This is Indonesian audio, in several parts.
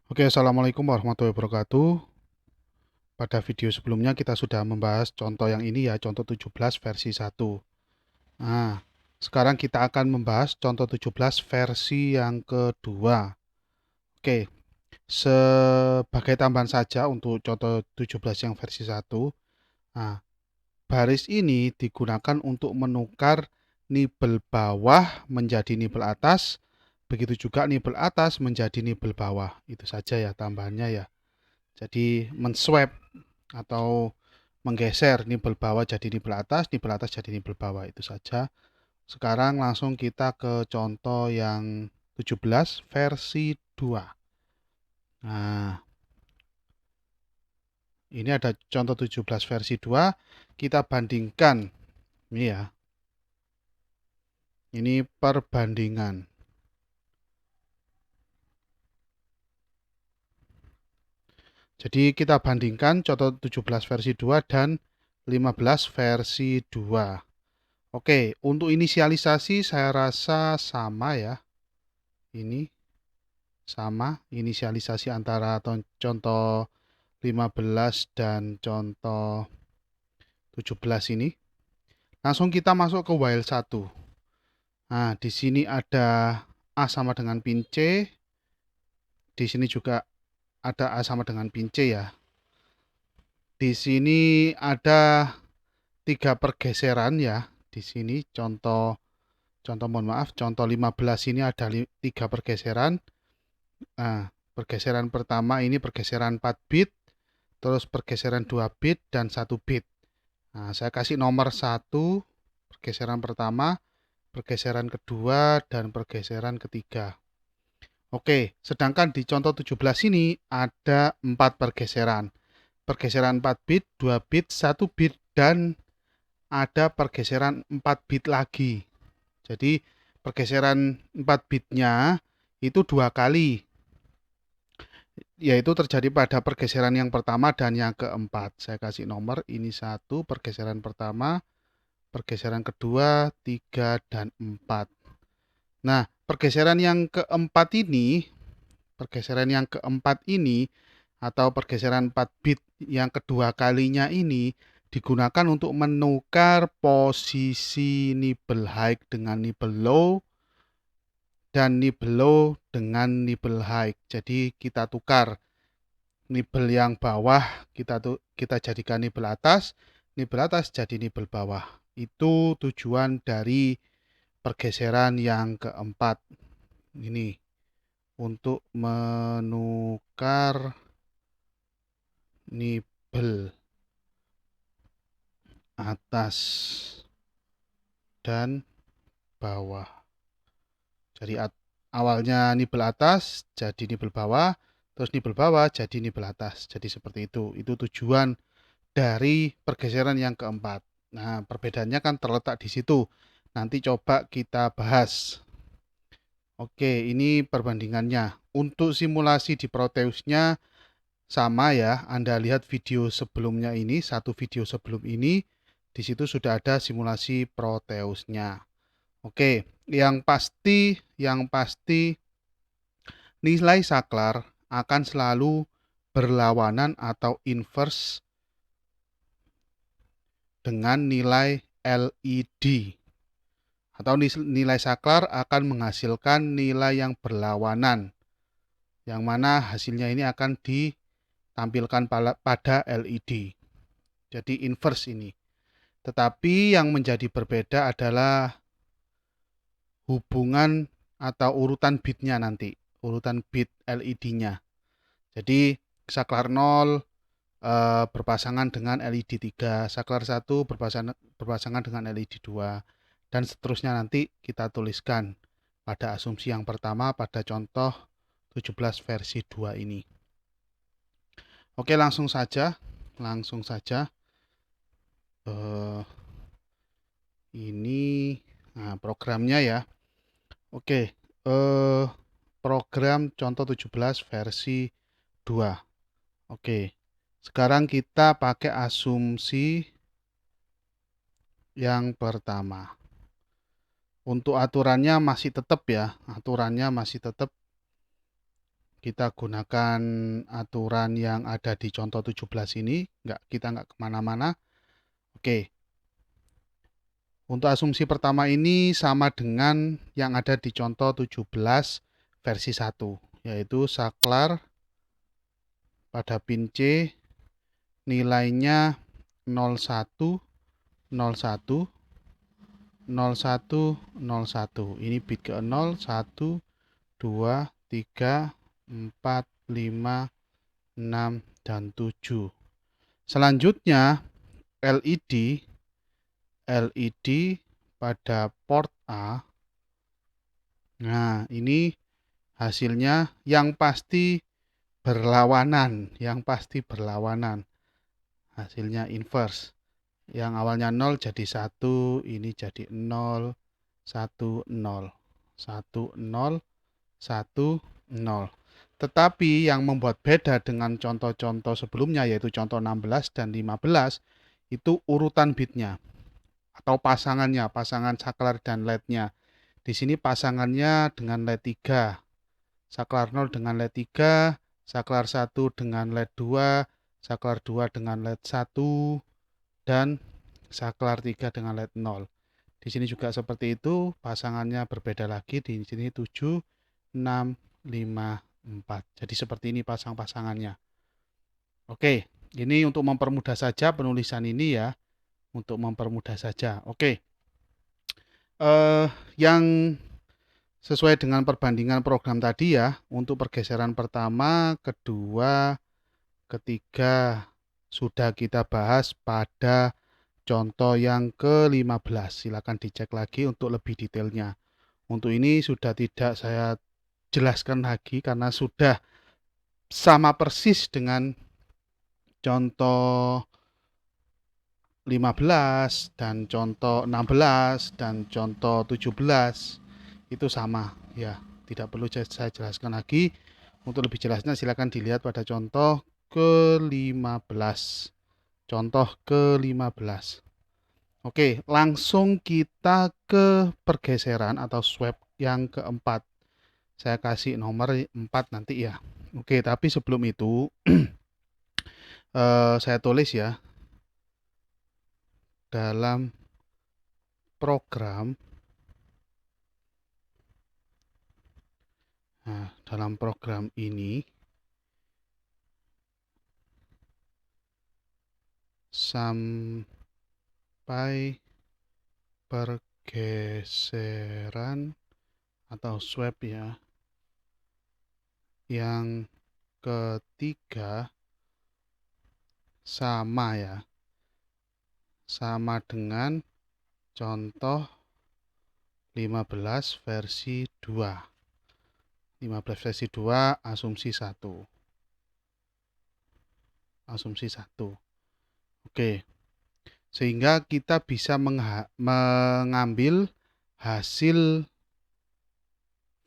Oke, assalamualaikum warahmatullahi wabarakatuh. Pada video sebelumnya kita sudah membahas contoh yang ini ya, contoh 17 versi 1. Nah, sekarang kita akan membahas contoh 17 versi yang kedua. Oke, sebagai tambahan saja untuk contoh 17 yang versi 1. Nah, baris ini digunakan untuk menukar nibel bawah menjadi nibel atas, begitu juga nibel atas menjadi nibel bawah. Itu saja ya tambahannya ya. Jadi menswap atau menggeser nibel bawah jadi nibel atas jadi nibel bawah itu saja. Sekarang langsung kita ke contoh yang 17 versi 2. Nah, ini ada contoh 17 versi 2. Kita bandingkan. Ini ya. Ini perbandingan. Jadi kita bandingkan contoh 17 versi 2 dan 15 versi 2. Oke, untuk inisialisasi saya rasa sama ya. Ini sama inisialisasi antara contoh 15 dan contoh 17 ini. Langsung kita masuk ke while 1. Nah, di sini ada A sama dengan pin C. Di sini juga ada A sama dengan pin C ya. Di sini ada 3 pergeseran ya. Di sini contoh mohon maaf, contoh 15 ini ada 3 pergeseran. Nah, pergeseran pertama ini pergeseran 4 bit, terus pergeseran 2 bit dan 1 bit. Nah, saya kasih nomor 1 pergeseran pertama, pergeseran kedua, dan pergeseran ketiga. Oke, sedangkan di contoh 17 ini ada 4 pergeseran. Pergeseran 4 bit, 2 bit, 1 bit, dan ada pergeseran 4 bit lagi. Jadi pergeseran 4 bitnya itu 2 kali, yaitu terjadi pada pergeseran yang pertama dan yang keempat. Saya kasih nomor, ini 1 pergeseran pertama, pergeseran kedua, 3, dan 4. Nah, pergeseran yang keempat ini atau pergeseran 4 bit yang kedua kalinya ini digunakan untuk menukar posisi nibel high dengan nibel low dan nibel low dengan nibel high. Jadi kita tukar nibel yang bawah kita jadikan nibel atas jadi nibel bawah. Itu tujuan dari pergeseran yang keempat ini untuk menukar nibel atas dan bawah. Jadi awalnya nibel atas jadi nibel bawah, terus nibel bawah jadi nibel atas. Jadi seperti itu. Itu tujuan dari pergeseran yang keempat. Nah, perbedaannya kan terletak di situ. Nanti coba kita bahas. Oke, ini perbandingannya. Untuk simulasi di Proteusnya sama ya. Anda lihat video sebelumnya ini, satu video sebelum ini, di situ sudah ada simulasi Proteusnya. Oke, yang pasti nilai saklar akan selalu berlawanan atau inverse dengan nilai LED atau nilai saklar akan menghasilkan nilai yang berlawanan yang mana hasilnya ini akan ditampilkan pada LED. Jadi inverse ini. Tetapi yang menjadi berbeda adalah hubungan atau urutan bitnya nanti, urutan bit LED-nya. Jadi saklar 0 berpasangan dengan LED 3, saklar 1 berpasangan dengan LED 2, dan seterusnya nanti kita tuliskan pada asumsi yang pertama pada contoh 17 versi 2 ini. Oke, langsung saja. Eh, ini programnya ya. Oke, program contoh 17 versi 2. Oke, sekarang kita pakai asumsi yang pertama. Untuk aturannya masih tetap ya, Kita gunakan aturan yang ada di contoh 17 ini, kita nggak kemana-mana. Oke, untuk asumsi pertama ini sama dengan yang ada di contoh 17 versi 1, yaitu saklar pada pin C nilainya 01, 01, 01, 01. Ini bit ke 0, 1, 2, 3, 4, 5, 6, dan 7. Selanjutnya LED pada port A. Nah, ini hasilnya yang pasti berlawanan, hasilnya inverse. Yang awalnya 0 jadi 1, ini jadi 0, 1, 0, 1, 0, 1, 0. Tetapi yang membuat beda dengan contoh-contoh sebelumnya, yaitu contoh 16 dan 15, itu urutan bitnya atau pasangannya, pasangan saklar dan LED-nya. Di sini pasangannya dengan LED 3, saklar 0 dengan LED 3, saklar 1 dengan LED 2, saklar 2 dengan LED 1, dan saklar 3 dengan LED 0. Di sini juga seperti itu, pasangannya berbeda lagi, di sini 7, 6, 5, 4. Jadi seperti ini pasang-pasangannya. Oke, ini untuk mempermudah saja penulisan ini ya, untuk mempermudah saja. Oke, yang sesuai dengan perbandingan program tadi ya, untuk pergeseran pertama, kedua, ketiga sudah kita bahas pada contoh yang ke-15. Silakan dicek lagi untuk lebih detailnya. Untuk ini sudah tidak saya jelaskan lagi karena sudah sama persis dengan contoh 15 dan contoh 16 dan contoh 17 itu sama ya, tidak perlu saya jelaskan lagi. Untuk lebih jelasnya silakan dilihat pada contoh ke-15. Contoh ke-15. Oke, langsung kita ke pergeseran atau swap yang keempat. Saya kasih nomor 4 nanti ya. Oke, tapi sebelum itu saya tulis ya dalam program. Nah, dalam program ini sampai pergeseran atau swap ya yang ketiga sama ya, sama dengan contoh 15 versi 2. 15 versi 2 asumsi 1. Asumsi 1. Oke. Sehingga kita bisa mengambil hasil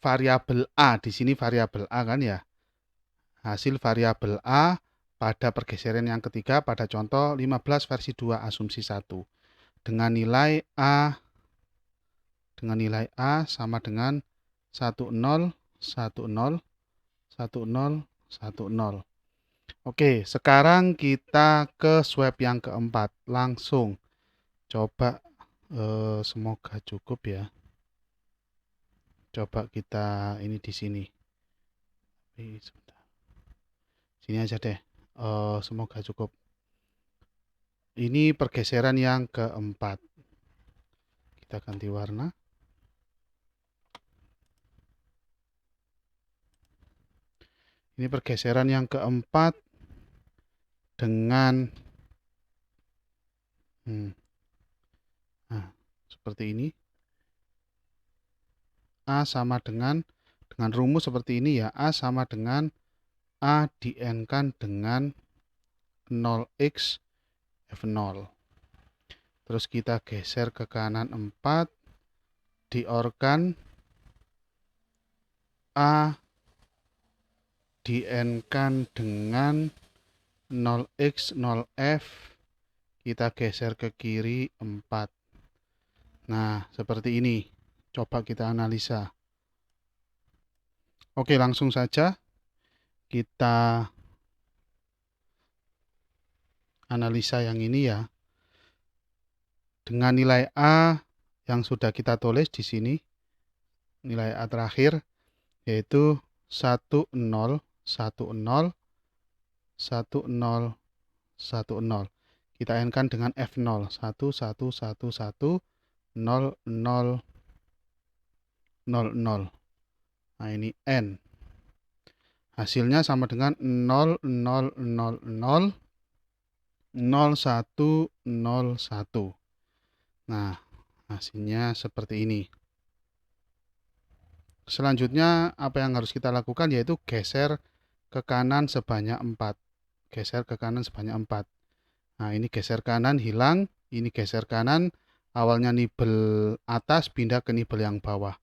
variabel A. Di sini variabel A kan ya. Hasil variabel A pada pergeseran yang ketiga pada contoh 15 versi 2 asumsi 1. Dengan nilai A sama dengan 10, 10, 10, 10. Oke, sekarang kita ke swap yang keempat. Langsung coba, semoga cukup ya. Coba kita ini di sini. Sini aja deh. Semoga cukup. Ini pergeseran yang keempat. Kita ganti warna. Ini pergeseran yang keempat dengan nah, seperti ini. A sama dengan rumus seperti ini ya. A sama dengan A di-N-kan dengan 0x F0. Terus kita geser ke kanan 4. Di-OR-kan A di-N-kan dengan 0x 0f. Kita geser ke kiri 4. Nah, seperti ini. Coba kita analisa. Oke, langsung saja. kita analisa yang ini ya. Dengan nilai A yang sudah kita tulis di sini, nilai A terakhir yaitu 10, 10, 10, 10, 10. Kita n-kan dengan F0, 1, 1, 1, 1, 0, 0, 0, 0. Nah, ini N. Hasilnya sama dengan 0, 0, 0, 0, 0, 1, 0, 1. Nah, hasilnya seperti ini. Selanjutnya, apa yang harus kita lakukan yaitu geser ke kanan sebanyak 4. Geser ke kanan sebanyak 4. Nah, ini geser kanan hilang, ini geser kanan, awalnya nibel atas pindah ke nibel yang bawah.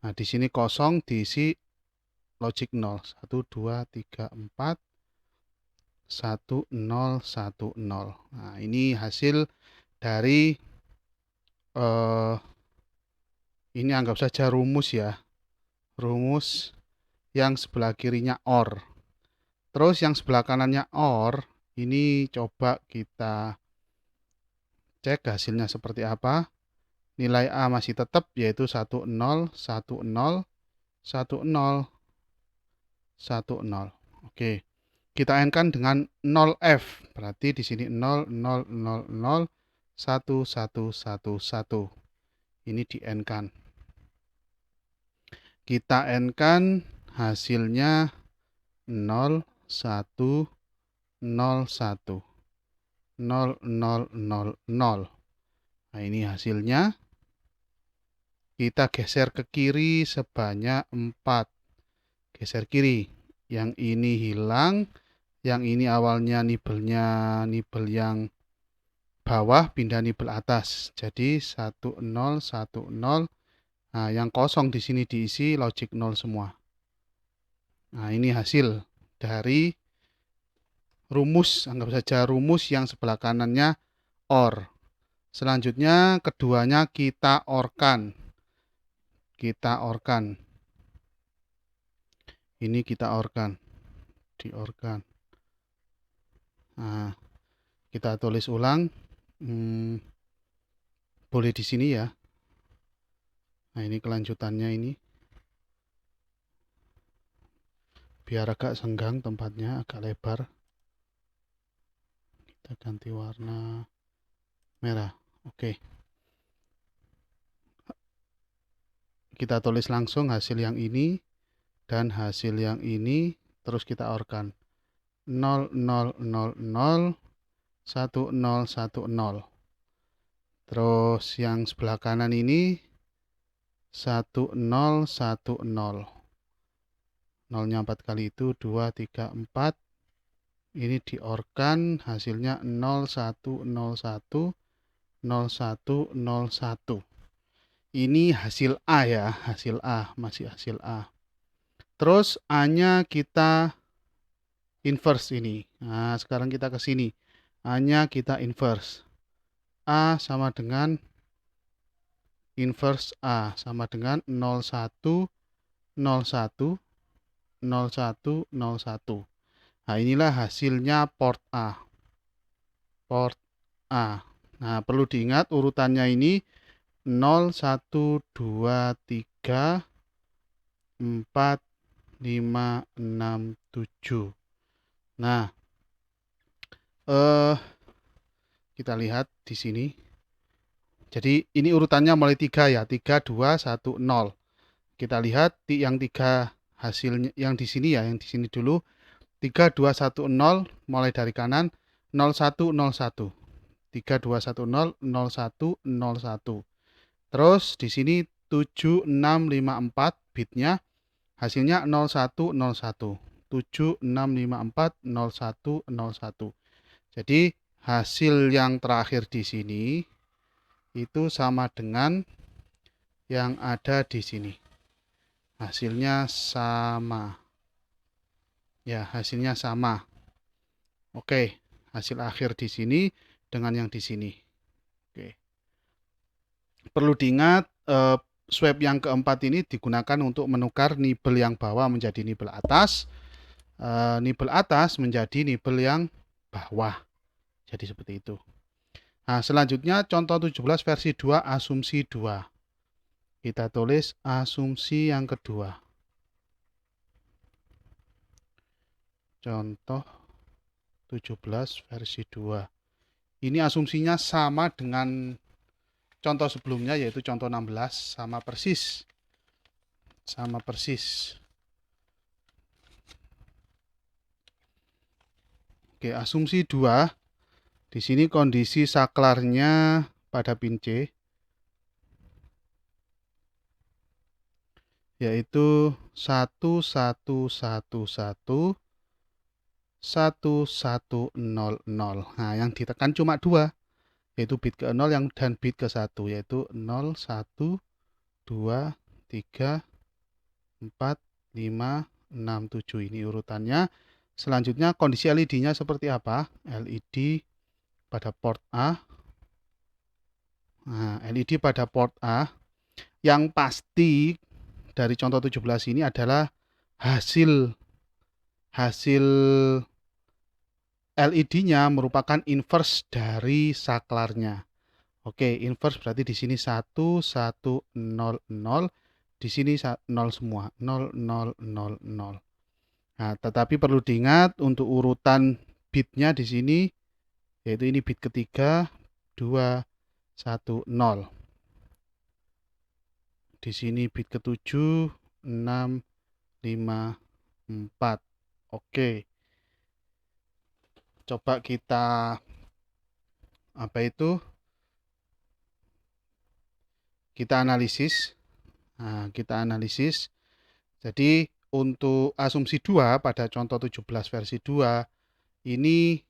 Nah, di sini kosong diisi logic 0. 1, 2, 3, 4, 1, 0, 1, 0. Nah, ini hasil dari ini anggap saja rumus ya. Rumus yang sebelah kirinya OR. Terus yang sebelah kanannya OR, ini coba kita cek hasilnya seperti apa. Nilai A masih tetap yaitu 1, 0, 1, 0, 1, 0, 1, 0. Oke. Kita n-kan dengan 0F. Berarti di sini 0, 0, 0, 0, 1, 1, 1, 1. Ini di n-kan. Kita n-kan hasilnya 0, 1, 0, 1. 0, 0, 0, 0. Nah, ini hasilnya. Kita geser ke kiri sebanyak 4. Geser kiri. Yang ini hilang. Yang ini awalnya nibelnya nibel yang bawah pindah nibel atas. Jadi 1, 0, 1, 0. Nah, yang kosong di sini diisi logic 0 semua. Nah, ini hasil dari rumus, anggap saja rumus yang sebelah kanannya OR. Selanjutnya keduanya kita OR-kan. Kita OR-kan. Ini kita OR-kan. Di-OR-kan. Nah, kita tulis ulang. Boleh di sini ya. Nah, ini kelanjutannya ini. Biar agak senggang tempatnya, agak lebar. Kita ganti warna merah. Oke. Kita tulis langsung hasil yang ini dan hasil yang ini, terus kita OR-kan. 0, 0, 0, 0, 1, 0, 1, 0. Terus yang sebelah kanan ini 1, 0, 1, 0. 0-nya 4 kali itu 2, 3, 4. Ini di-OR-kan hasilnya 0, 1, 0, 1, 0, 1, 0, 1. Ini hasil A ya, hasil A, masih hasil A. Terus A-nya kita inverse ini. Nah, sekarang kita ke sini. A-nya kita inverse. A sama dengan inverse A sama dengan 0, 1, 0, 1, 0, 1, 0, 1. Nah, inilah hasilnya port A. Port A. Nah, perlu diingat urutannya ini 0, 1, 2, 3, 4, 5, 6, 7. Nah, kita lihat di sini. Jadi ini urutannya mulai 3 ya. 3, 2, 1, 0. Kita lihat yang 3 hasilnya yang di sini ya, yang di sini dulu. 3, 2, 1, 0 mulai dari kanan 0, 1, 0, 1. 3, 2, 1, 0, 0, 1, 0, 1. Terus di sini 7, 6, 5, 4 bitnya hasilnya 0, 1, 0, 1. 7, 6, 5, 4, 0, 1, 0, 1. Jadi hasil yang terakhir di sini itu sama dengan yang ada di sini. Hasilnya sama. Ya, hasilnya sama. Oke, hasil akhir di sini dengan yang di sini. Oke. Perlu diingat, swap yang keempat ini digunakan untuk menukar nibel yang bawah menjadi nibel atas. nibel atas menjadi nibel yang bawah. Jadi seperti itu. Nah, selanjutnya contoh 17 versi 2 asumsi 2. Kita tulis asumsi yang kedua. Contoh 17 versi 2. Ini asumsinya sama dengan contoh sebelumnya, yaitu contoh 16, sama persis. Sama persis. Oke, asumsi 2. Di sini kondisi saklarnya pada pin C, yaitu 11111100. Nah, yang ditekan cuma 2, yaitu bit ke 0 dan bit ke 1, yaitu 0, 1, 2, 3, 4, 5, 6, 7. Ini urutannya. Selanjutnya kondisi LED-nya seperti apa? LED pada port A. Nah, LED pada port A. Yang pasti dari contoh 17 ini adalah hasil LED-nya merupakan inverse dari saklarnya. Oke, inverse berarti di sini 1, 1, 0, 0. Di sini 0 semua. 0, 0, 0, 0. Nah, tetapi perlu diingat untuk urutan bitnya di sini, yaitu ini bit ketiga, 2, 1, 0. Di sini bit ke-7, 6, 5, 4. Oke. Coba kita kita analisis. Nah, kita analisis. Jadi untuk asumsi 2 pada contoh 17 versi 2 ini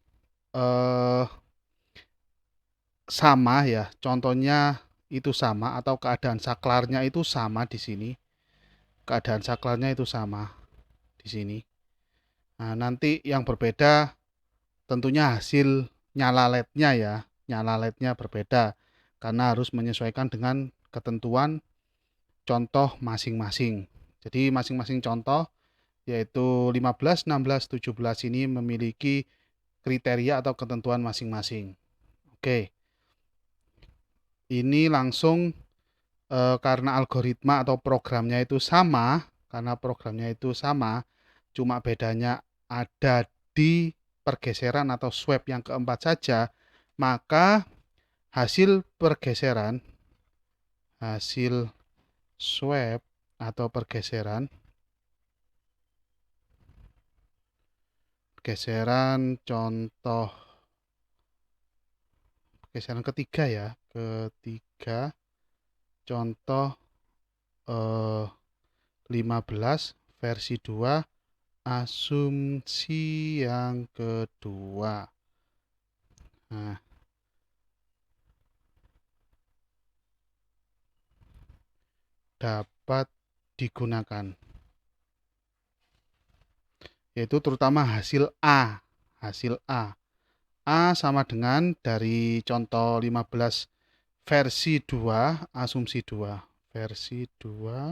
sama ya. Contohnya itu sama atau keadaan saklarnya itu sama di sini. Keadaan saklarnya itu sama di sini. Nah, nanti yang berbeda tentunya hasil nyala LED-nya ya. Nyala LED-nya berbeda karena harus menyesuaikan dengan ketentuan contoh masing-masing. Jadi masing-masing contoh yaitu 15, 16, 17 ini memiliki kriteria atau ketentuan masing-masing. Oke. Ini langsung karena algoritma atau programnya itu sama, cuma bedanya ada di pergeseran atau swap yang keempat saja, maka hasil pergeseran, hasil swap atau pergeseran contoh pergeseran ketiga ya, ketiga contoh 15 versi 2 asumsi yang kedua. Nah, dapat digunakan, yaitu terutama hasil A. Hasil A. A sama dengan dari contoh 15 versi 2, asumsi 2. Versi 2,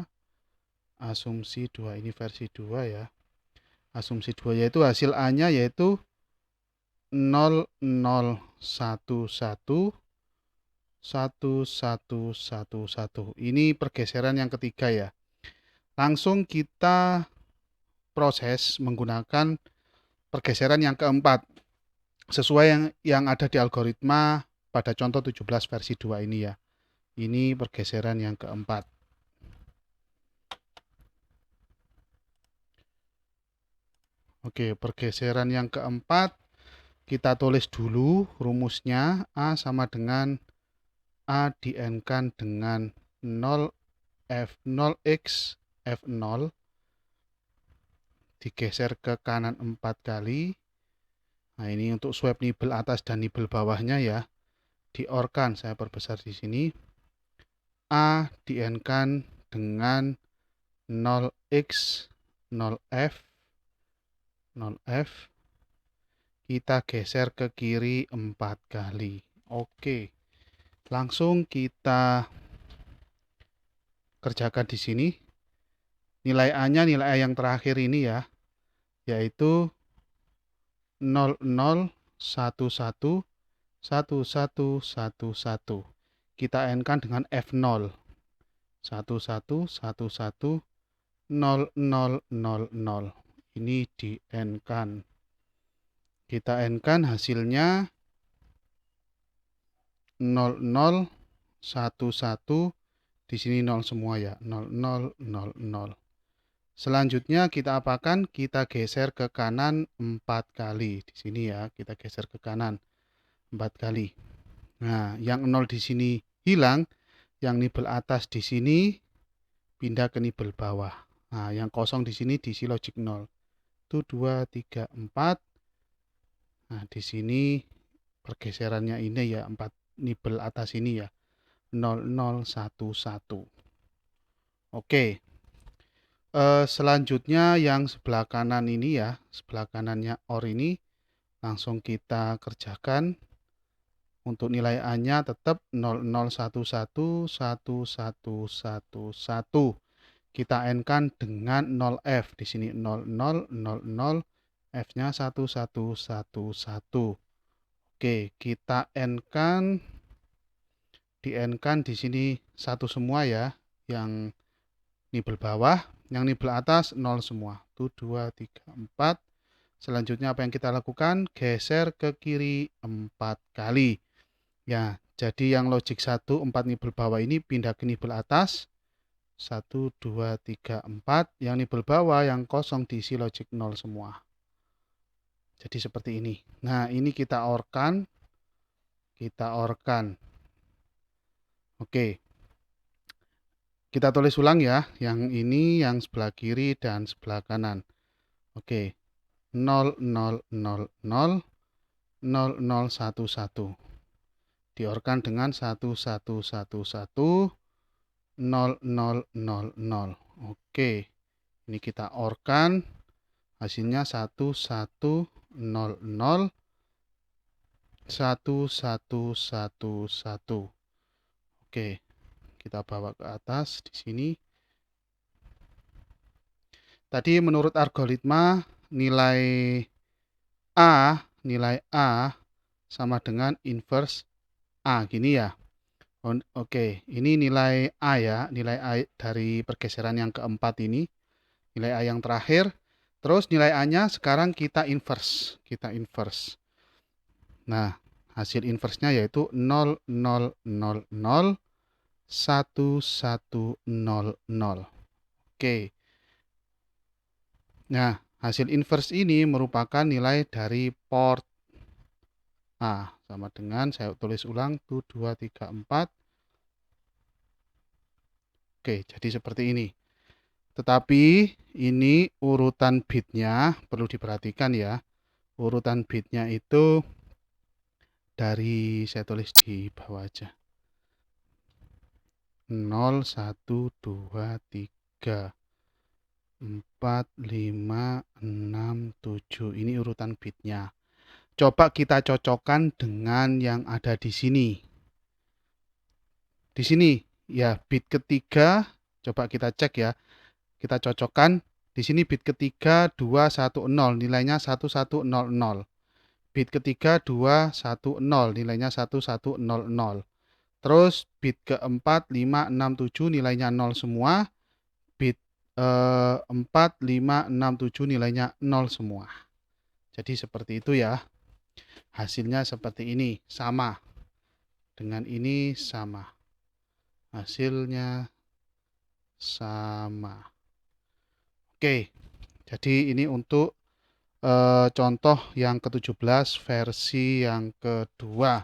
asumsi 2. Ini versi 2 ya. Asumsi 2 yaitu hasil A-nya yaitu 0, 0, 1, 1, 1, 1, 1, 1. Ini pergeseran yang ketiga ya. Langsung kita proses menggunakan pergeseran yang keempat sesuai yang ada di algoritma pada contoh 17 versi 2 ini ya. Ini pergeseran yang keempat. Oke, pergeseran yang keempat kita tulis dulu rumusnya. A sama dengan A di-N-kan dengan 0 F0 X F0 digeser ke kanan 4 kali. Nah, ini untuk swap nibel atas dan nibel bawahnya ya. Di-OR-kan, saya perbesar di sini. A di-N-kan dengan 0X 0F 0F. Kita geser ke kiri 4 kali. Oke. Langsung kita kerjakan di sini. Nilai A-nya nilai A yang terakhir ini ya. yaitu 0011 1111. Kita n-kan dengan F0. 1111 0000. Ini di n-kan. Kita n-kan hasilnya 0011. Di sini 0 semua ya. 0000. Selanjutnya kita apakan? Kita geser ke kanan 4 kali. Di sini ya, kita geser ke kanan 4 kali. Nah, yang 0 di sini hilang, yang nibel atas di sini pindah ke nibel bawah. Nah, yang kosong di sini diisi logic 0. 1 2 3 4. Nah, di sini pergeserannya ini ya, 4 nibel atas ini ya. 0011. Oke. Selanjutnya yang sebelah kanan ini ya, sebelah kanannya OR ini langsung kita kerjakan. Untuk nilai A-nya tetap 0011 1111. Kita n-kan dengan 0F. Di sini 0000, F-nya 1111. Oke, kita n-kan, di n-kan di sini 1 semua ya, yang nibel bawah, yang nibel atas 0 semua. 1 2 3 4. Selanjutnya apa yang kita lakukan? Geser ke kiri 4 kali. Ya, jadi yang logic 1 4 nibel bawah ini pindah ke nibel atas. 1 2 3 4. Yang nibel bawah yang kosong diisi logic 0 semua. Jadi seperti ini. Nah, ini kita OR-kan. Kita OR-kan. Oke. Kita tulis ulang ya. Yang ini yang sebelah kiri dan sebelah kanan. Oke. 0000 0011. Diorkan dengan 1111 0000. Oke, ini kita orkan, hasilnya 1100 1111. Oke, kita bawa ke atas di sini. Tadi menurut algoritma nilai A sama dengan inverse A gini ya. Oke, ini nilai A ya, nilai A dari pergeseran yang keempat ini, nilai A yang terakhir. Terus nilai A-nya sekarang kita inverse, Nah, hasil inverse-nya yaitu 00001100. Oke. Nah, hasil inverse ini merupakan nilai dari port A, sama dengan saya tulis ulang 1 2 3 4. Oke, jadi seperti ini. Tetapi ini urutan bitnya perlu diperhatikan ya. Urutan bitnya itu dari, saya tulis di bawah aja. 0, 1, 2, 3, 4, 5, 6, 7. Ini urutan bitnya. Coba kita cocokkan dengan yang ada di sini. Di sini ya, bit ketiga, coba kita cek ya. Kita cocokkan. Di sini bit ketiga 210, nilainya 1100. Bit ketiga 210, nilainya 1100. Terus bit keempat 5, 6, 7 nilainya 0 semua. Bit 4, 5, 6, 7 nilainya 0 semua. Jadi seperti itu ya. Hasilnya seperti ini, sama. Dengan ini sama. Hasilnya sama. Oke, jadi ini untuk contoh yang ke-17 versi yang kedua.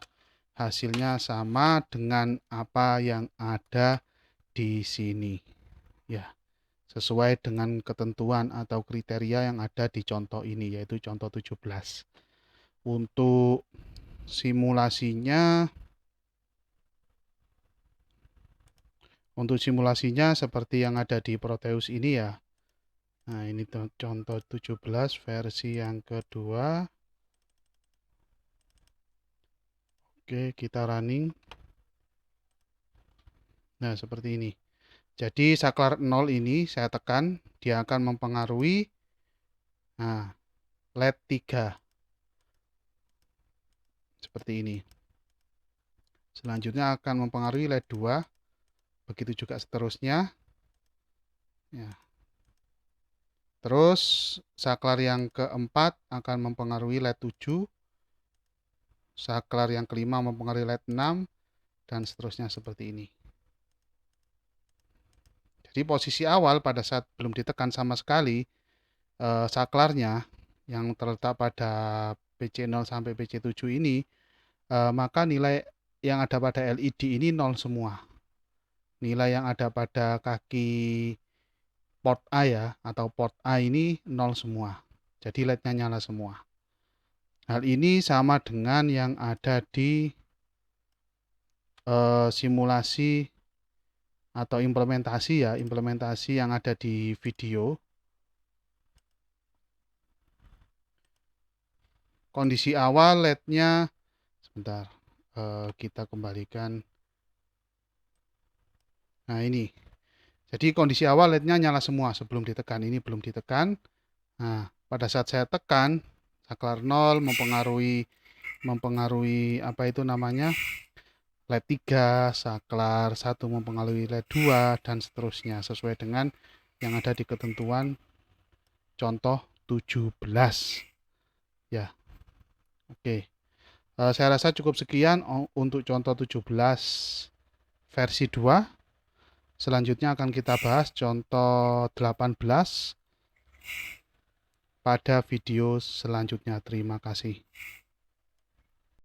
Hasilnya sama dengan apa yang ada di sini. Ya, sesuai dengan ketentuan atau kriteria yang ada di contoh ini, yaitu contoh 17. Untuk simulasinya, seperti yang ada di Proteus ini ya. Nah, ini contoh 17 versi yang kedua. Oke, kita running. Nah, seperti ini. Jadi saklar 0 ini saya tekan, dia akan mempengaruhi. Nah, LED 3 seperti ini. Selanjutnya akan mempengaruhi LED 2, begitu juga seterusnya. Ya. Terus saklar yang keempat akan mempengaruhi LED 7, saklar yang kelima mempengaruhi LED 6, dan seterusnya seperti ini. Jadi posisi awal pada saat belum ditekan sama sekali saklarnya yang terletak pada PC0 sampai PC7 ini, maka nilai yang ada pada LED ini 0 semua. Nilai yang ada pada kaki port A ya, atau port A ini 0 semua. Jadi LED-nya nyala semua. Hal ini sama dengan yang ada di simulasi atau implementasi ya, implementasi yang ada di video. Kondisi awal LED-nya, sebentar, kita kembalikan. Nah ini, jadi kondisi awal LED-nya nyala semua sebelum ditekan. Ini belum ditekan. Nah, pada saat saya tekan, saklar 0 mempengaruhi apa itu namanya, LED 3, saklar 1 mempengaruhi LED 2, dan seterusnya sesuai dengan yang ada di ketentuan contoh 17. Ya, oke. Saya rasa cukup sekian untuk contoh 17 versi 2. Selanjutnya akan kita bahas contoh 18 pada video selanjutnya. Terima kasih.